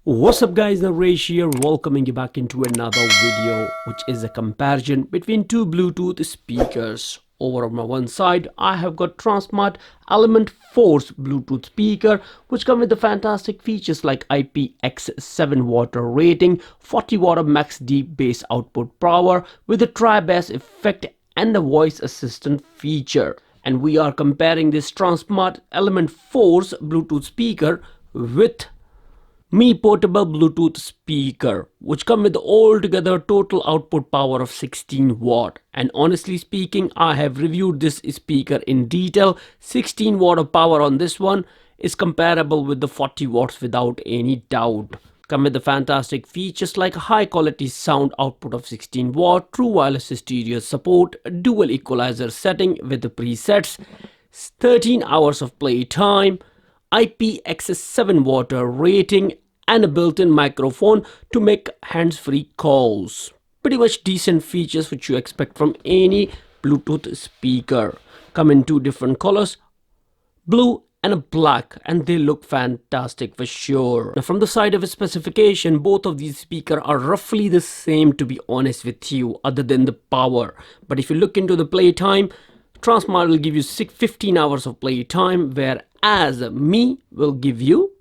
What's up guys, Naresh here, welcoming you back into another video, which is a comparison between two Bluetooth speakers. Over on my one side, I have got Tronsmart Element Force Bluetooth speaker, which come with the fantastic features like IPX7 water rating, 40 watt of max deep bass output power with a tri-bass effect and a voice assistant feature. And we are comparing this Tronsmart Element Force Bluetooth speaker with Mi portable Bluetooth speaker, which come with altogether total output power of 16 watt. And honestly speaking, I have reviewed this speaker in detail. 16 watt of power on this one is comparable with the 40 watts without any doubt. Come with the fantastic features like high quality sound output of 16 watt, true wireless stereo support, dual equalizer setting with the presets, 13 hours of play time, IPX7 water rating, and a built-in microphone to make hands-free calls. Pretty much decent features which you expect from any Bluetooth speaker. Come in two different colors, blue and a black, and they look fantastic for sure. Now from the side of a specification, both of these speakers are roughly the same, to be honest with you, other than the power. But if you look into the playtime, Tronsmart will give you 15 hours of play time, whereas Mi will give you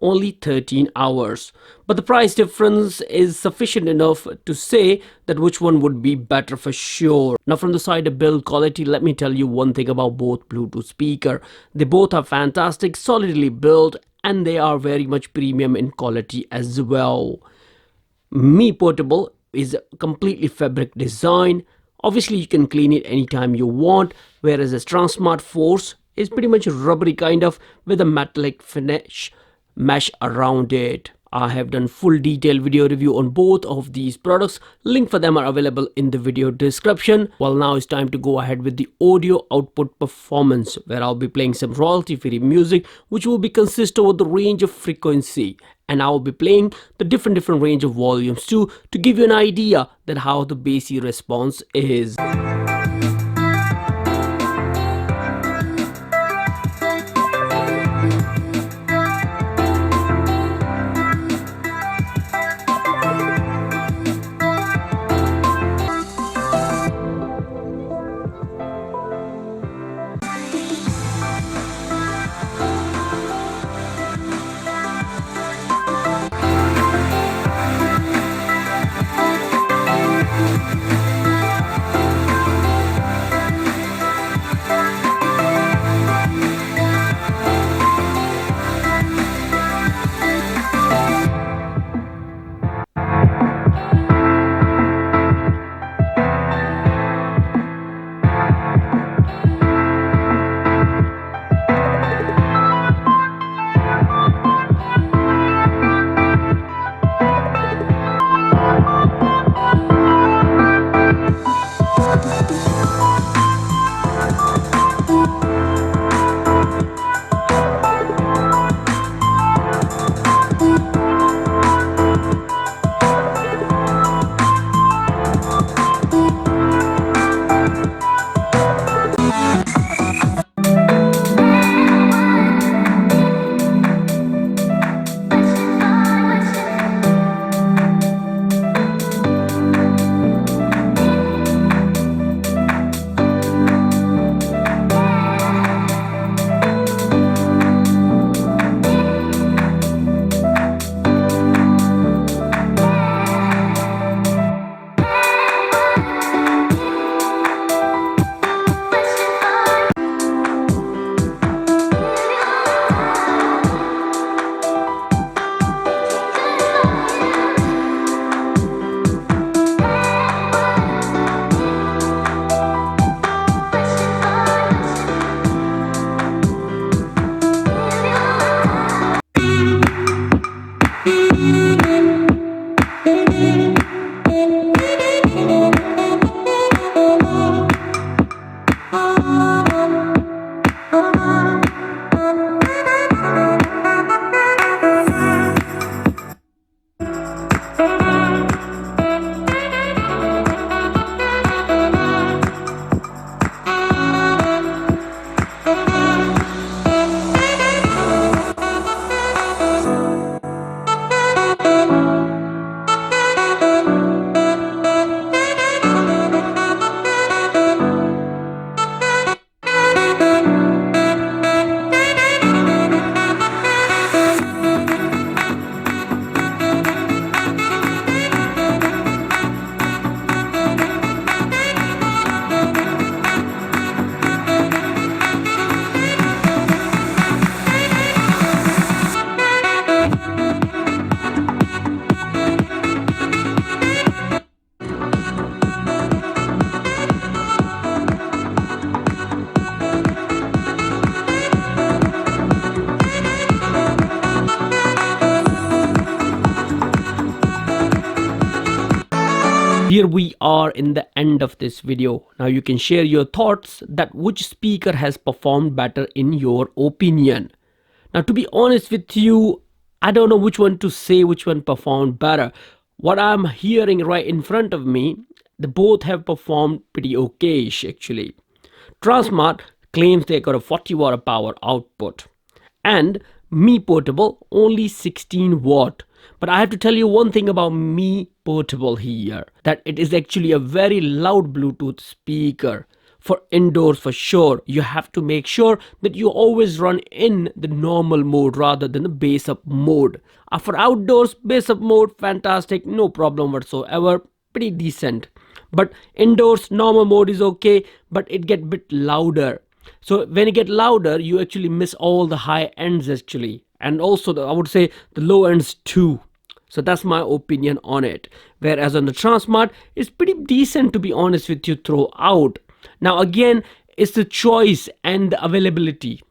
only 13 hours. But the price difference is sufficient enough to say that which one would be better for sure. Now from the side of build quality, let me tell you one thing about both Bluetooth speaker. They both are fantastic, solidly built, and they are very much premium in quality as well. Mi Portable is a completely fabric design. Obviously, you can clean it anytime you want, whereas the Tronsmart Force is pretty much rubbery kind of with a metallic finish mesh around it. I have done full detailed video review on both of these products. Link for them are available in the video description. Well, now it's time to go ahead with the audio output performance, where I'll be playing some royalty-free music, which will be consist over the range of frequency. And I will be playing the different range of volumes too, to give you an idea that how the bassy response is. here we are in the end of this video. Now you can share your thoughts that which speaker has performed better in your opinion. Now to be honest with you, I don't know which one to say, which one performed better. What I'm hearing right in front of me, they both have performed pretty okayish actually. Tronsmart claims they got a 40 watt of power output, and Mi Portable only 16 watt. But I have to tell you one thing about Mi Portable here, that it is actually a very loud Bluetooth speaker. For indoors, for sure, you have to make sure that you always run in the normal mode rather than the bass up mode. For outdoors, bass up mode, fantastic, no problem whatsoever, pretty decent. But indoors, normal mode is okay, but it get bit louder. So when it get louder, you actually miss all the high ends actually, and also I would say the low ends too. So that's my opinion on it. Whereas on the Tronsmart, it's pretty decent to be honest with you throughout. Now again, it's the choice and the availability.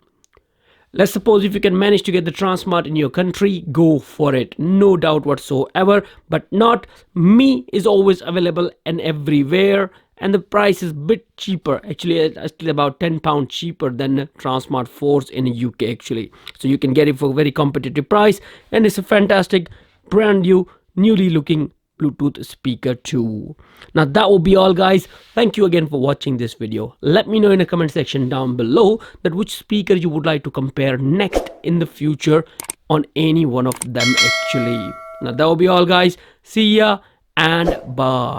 Let's suppose if you can manage to get the Tronsmart in your country, go for it, no doubt whatsoever. But not Mi is always available and everywhere, and the price is a bit cheaper. Actually about £10 cheaper than Tronsmart 4s in the UK actually. So you can get it for a very competitive price, and it's a fantastic brand new, newly looking Bluetooth speaker too. Now that will be all guys. Thank you again for watching this video. Let me know in the comment section down below that which speaker you would like to compare next in the future on any one of them actually. Now that will be all guys. See ya and bye.